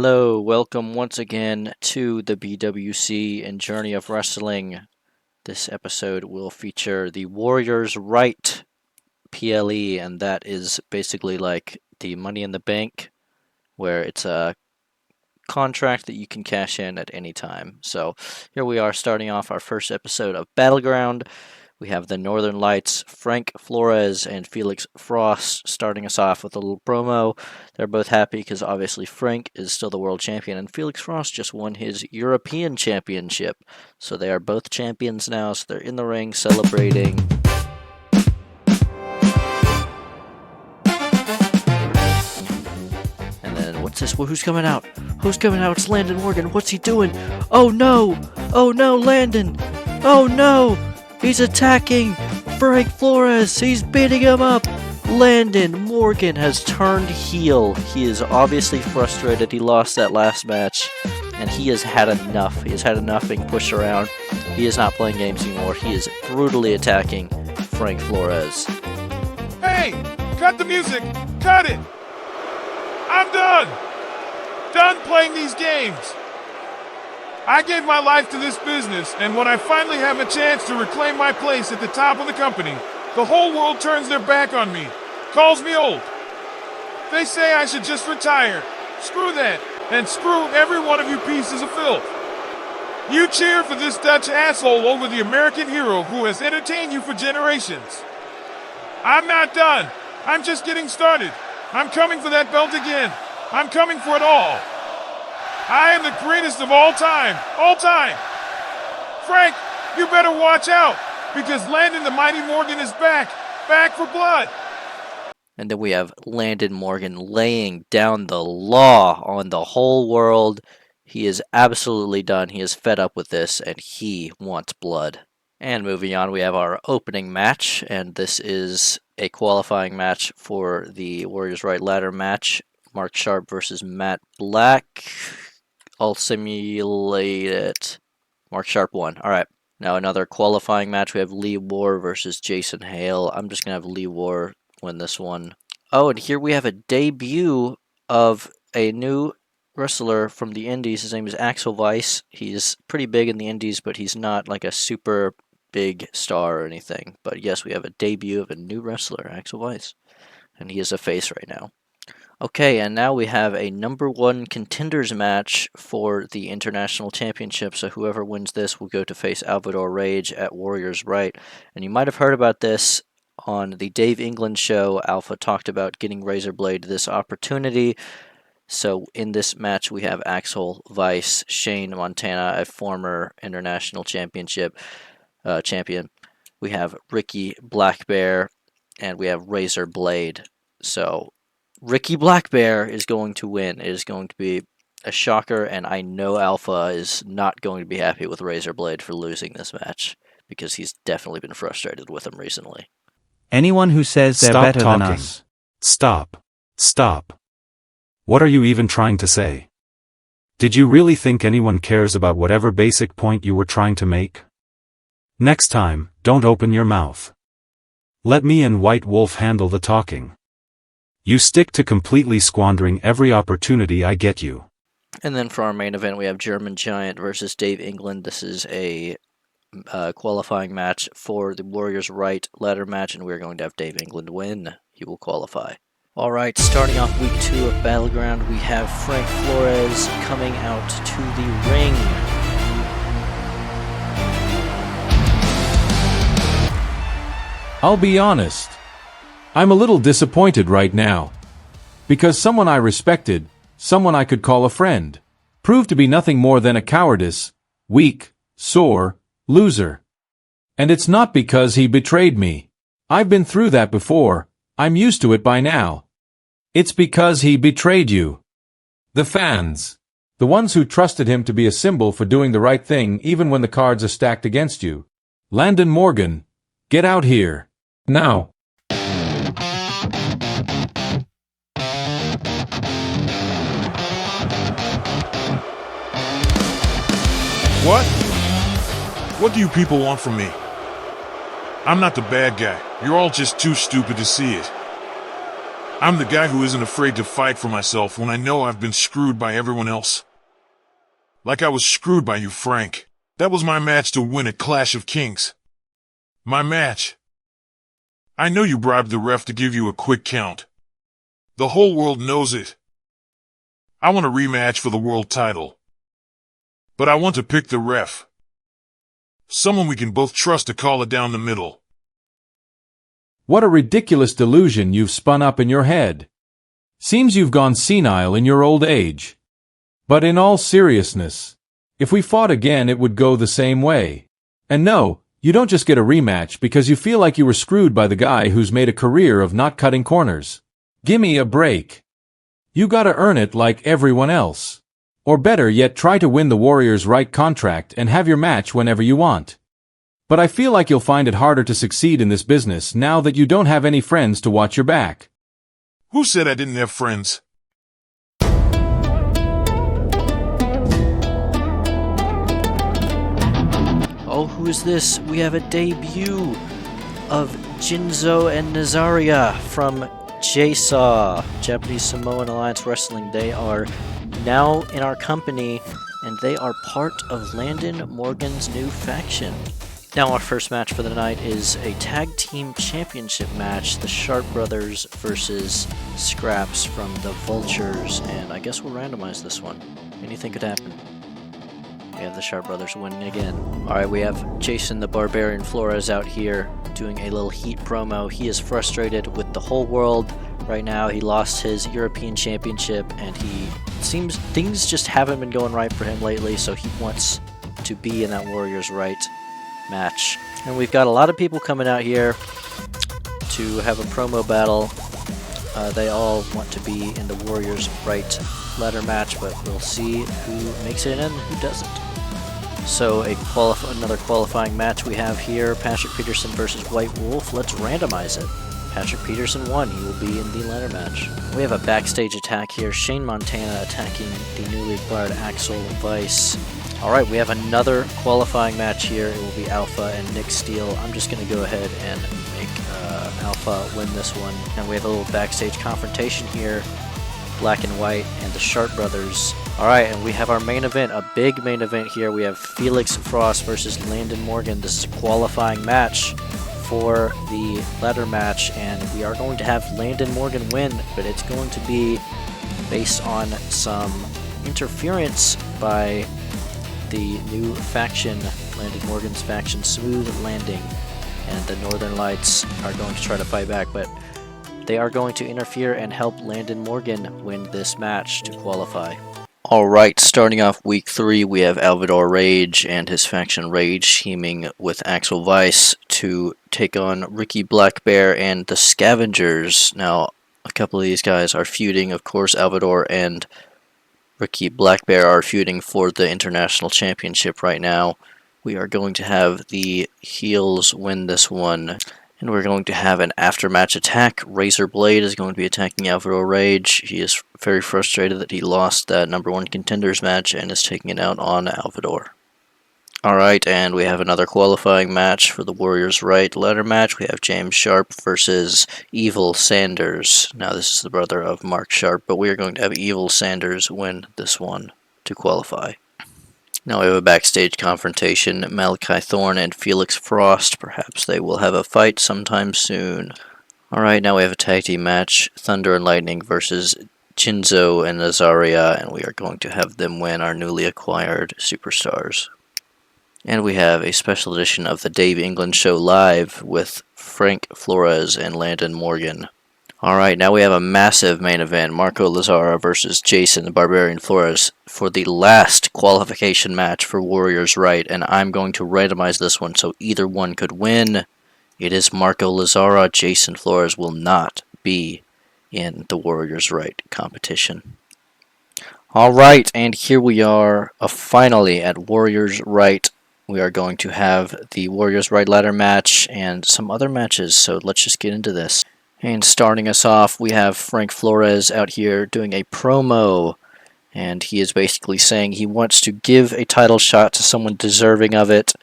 Hello, welcome once again to the BWC and Journey of Wrestling. This episode will feature the Warriors Right PLE, and that is basically like the Money in the Bank, where it's a contract that you can cash in at any time. So here we are starting off our first episode of Battleground. We have the Northern Lights, Frank Flores and Felix Frost, starting us off with a little promo. They're both happy because obviously Frank is still the world champion and Felix Frost just won his European championship. So they are both champions now, so they're in the ring celebrating. And then what's this? Who's coming out? Who's coming out? It's Landon Morgan. What's he doing? Oh no! Oh no, Landon! Oh no! He's attacking Frank Flores. He's beating him up. Landon Morgan has turned heel. He is obviously frustrated. He lost that last match, and he has had enough. He has had enough being pushed around. He is not playing games anymore. He is brutally attacking Frank Flores. Hey, cut the music. Cut it. I'm done. Done playing these games. I gave my life to this business, and when I finally have a chance to reclaim my place at the top of the company, the whole world turns their back on me, calls me old. They say I should just retire. Screw that, and screw every one of you pieces of filth. You cheer for this Dutch asshole over the American hero who has entertained you for generations. I'm not done. I'm just getting started. I'm coming for that belt again. I'm coming for it all. I am the greatest of all time. All time. Frank, you better watch out, because Landon the Mighty Morgan is back. Back for blood. And then we have Landon Morgan laying down the law on the whole world. He is absolutely done. He is fed up with this, and he wants blood. And moving on, we have our opening match, and this is a qualifying match for the Warriors Right ladder match. Mark Sharp versus Matt Black. I'll simulate it. Mark Sharp won. Alright. Now another qualifying match. We have Lee War versus Jason Hale. I'm just going to have Lee War win this one. Oh, and here we have a debut of a new wrestler from the Indies. His name is Axel Weiss. He's pretty big in the Indies, but he's not like a super big star or anything. But yes, we have a debut of a new wrestler, Axel Weiss. And he is a face right now. Okay, and now we have a number one contenders match for the International Championship, so whoever wins this will go to face Alvador Rage at Warriors Right. And you might have heard about this on the Dave England show. Alpha talked about getting Razorblade this opportunity. So in this match we have Axel Weiss, Shane Montana, a former International Championship champion. We have Ricky Blackbear, and we have Razorblade. So Ricky Blackbear is going to win. It is going to be a shocker, and I know Alpha is not going to be happy with Razorblade for losing this match, because he's definitely been frustrated with him recently. Anyone who says they're better than us. Stop. Stop. What are you even trying to say? Did you really think anyone cares about whatever basic point you were trying to make? Next time, don't open your mouth. Let me and White Wolf handle the talking. You stick to completely squandering every opportunity I get you. And then for our main event, we have German Giant versus Dave England. This is a qualifying match for the Warriors Right ladder match, and we're going to have Dave England win. He will qualify. All right, starting off week 2 of Battleground, we have Frank Flores coming out to the ring. I'll be honest. I'm a little disappointed right now. Because someone I respected, someone I could call a friend, proved to be nothing more than a cowardice, weak, sore, loser. And it's not because he betrayed me. I've been through that before. I'm used to it by now. It's because he betrayed you. The fans. The ones who trusted him to be a symbol for doing the right thing even when the cards are stacked against you. Landon Morgan, get out here. Now. What? What do you people want from me? I'm not the bad guy. You're all just too stupid to see it. I'm the guy who isn't afraid to fight for myself when I know I've been screwed by everyone else. Like I was screwed by you, Frank. That was my match to win at Clash of Kings. My match. I know you bribed the ref to give you a quick count. The whole world knows it. I want a rematch for the world title. But I want to pick the ref. Someone we can both trust to call it down the middle. What a ridiculous delusion you've spun up in your head. Seems you've gone senile in your old age. But in all seriousness, if we fought again it would go the same way. And no, you don't just get a rematch because you feel like you were screwed by the guy who's made a career of not cutting corners. Gimme a break. You gotta earn it like everyone else. Or better yet, try to win the Warriors' right contract and have your match whenever you want. But I feel like you'll find it harder to succeed in this business now that you don't have any friends to watch your back. Who said I didn't have friends? Oh, who is this? We have a debut of Jinzo and Nazaria from JSAW, Japanese Samoan Alliance Wrestling. They are now in our company, and they are part of Landon Morgan's new faction. Now our first match for the night is a tag team championship match, the Sharp Brothers versus Scraps from the Vultures, and I guess we'll randomize this one. Anything could happen. We have the Sharp Brothers winning again. Alright, we have Jason the Barbarian Flores out here doing a little heat promo. He is frustrated with the whole world right now. He lost his European Championship, and he seems things just haven't been going right for him lately, so he wants to be in that Warriors Right match. And we've got a lot of people coming out here to have a promo battle. They all want to be in the Warriors Right ladder match, but we'll see who makes it in and who doesn't. So another qualifying match we have here, Patrick Peterson versus White Wolf. Let's randomize it. Patrick Peterson won. He will be in the ladder match. We have a backstage attack here. Shane Montana attacking the newly acquired Axel Vice. Alright, we have another qualifying match here. It will be Alpha and Nick Steele. I'm just going to go ahead and make Alpha win this one. And we have a little backstage confrontation here. Black and White and the Sharp Brothers. Alright, and we have our main event, a big main event here. We have Felix Frost versus Landon Morgan. This is a qualifying match for the ladder match, and we are going to have Landon Morgan win, but it's going to be based on some interference by the new faction, Landon Morgan's faction, Smooth Landing, and the Northern Lights are going to try to fight back, but they are going to interfere and help Landon Morgan win this match to qualify. Alright, starting off week 3, we have Alvador Rage and his faction Rage teaming with Axel Vice to take on Ricky Blackbear and the Scavengers. Now, a couple of these guys are feuding. Of course, Alvador and Ricky Blackbear are feuding for the International Championship right now. We are going to have the heels win this one. And we're going to have an after-match attack. Razor Blade is going to be attacking Alvaro Rage. He is very frustrated that he lost that #1 contenders match and is taking it out on Alvador. Alright, and we have another qualifying match for the Warriors Right ladder match. We have James Sharp versus Evil Sanders. Now this is the brother of Mark Sharp, but we are going to have Evil Sanders win this one to qualify. Now we have a backstage confrontation, Malachi Thorne and Felix Frost. Perhaps they will have a fight sometime soon. Alright, now we have a tag team match, Thunder and Lightning versus Jinzo and Nazaria, and we are going to have them win, our newly acquired superstars. And we have a special edition of the Dave England Show Live with Frank Flores and Landon Morgan. Alright, now we have a massive main event, Marco Lazara versus Jason the Barbarian Flores for the last qualification match for Warriors Right, and I'm going to randomize this one so either one could win. It is Marco Lazara. Jason Flores will not be in the Warriors Right competition. Alright, and here we are finally at Warriors Right. We are going to have the Warriors Right ladder match and some other matches, so let's just get into this. And starting us off, we have Frank Flores out here doing a promo, and he is basically saying he wants to give a title shot to someone deserving of it.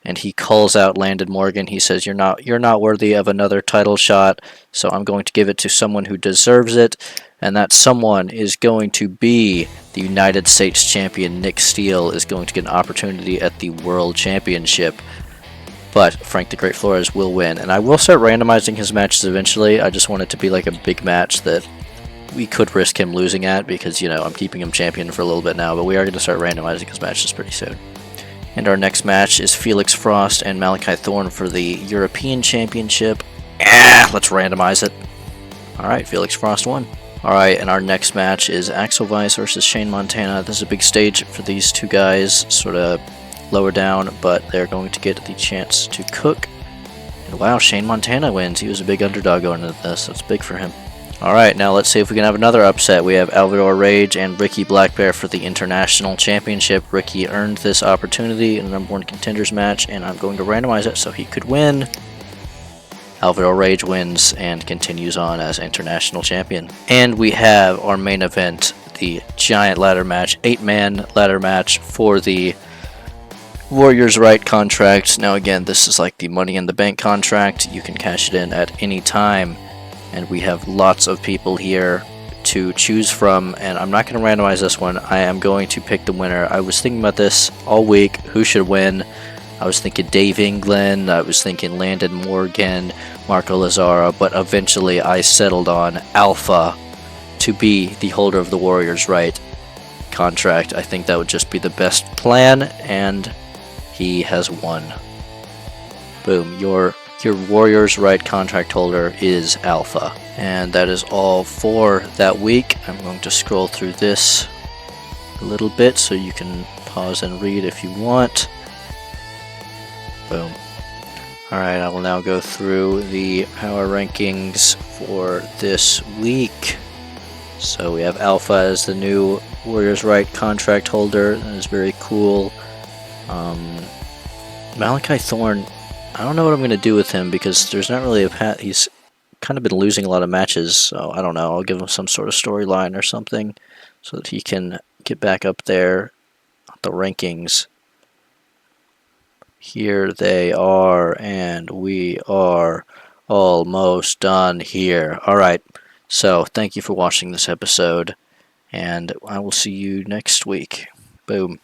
and he calls out Landon Morgan. He says, you're not worthy of another title shot, so I'm going to give it to someone who deserves it, and that someone is going to be the United States champion. Nick Steele is going to get an opportunity at the World Championship, but Frank the Great Flores will win. And I will start randomizing his matches eventually. I just want it to be like a big match that we could risk him losing at, because, I'm keeping him champion for a little bit now, but we are going to start randomizing his matches pretty soon. And our next match is Felix Frost and Malachi Thorne for the European Championship. Let's randomize it. Alright, Felix Frost won. Alright, and our next match is Axel Weiss versus Shane Montana. This is a big stage for these two guys, sort of lower down, but they're going to get the chance to cook. And wow, Shane Montana wins. He was a big underdog going into this. That's big for him. Alright, now let's see if we can have another upset. We have Alvaro Rage and Ricky Blackbear for the International Championship. Ricky earned this opportunity in the #1 contenders match, and I'm going to randomize it so he could win. Alvaro Rage wins and continues on as International Champion. And we have our main event, the giant ladder match, 8-man ladder match for the Warriors Right contract. Now again, this is like the Money in the Bank contract. You can cash it in at any time. And we have lots of people here to choose from, and I'm not going to randomize this one. I am going to pick the winner. I was thinking about this all week, who should win. I was thinking Dave England, I was thinking Landon Morgan, Marco Lazara, but eventually I settled on Alpha to be the holder of the Warriors Right contract. I think that would just be the best plan, and he has won. Boom, your Warriors Right contract holder is Alpha. And that is all for that week. I'm going to scroll through this a little bit so you can pause and read if you want. Boom. Alright, I will now go through the power rankings for this week. So we have Alpha as the new Warriors Right contract holder. That is very cool. Malachi Thorne, I don't know what I'm going to do with him, because there's not really a path. He's kind of been losing a lot of matches, so I don't know. I'll give him some sort of storyline or something so that he can get back up there on the rankings. Here they are, and we are almost done here. Alright, so thank you for watching this episode, and I will see you next week. Boom.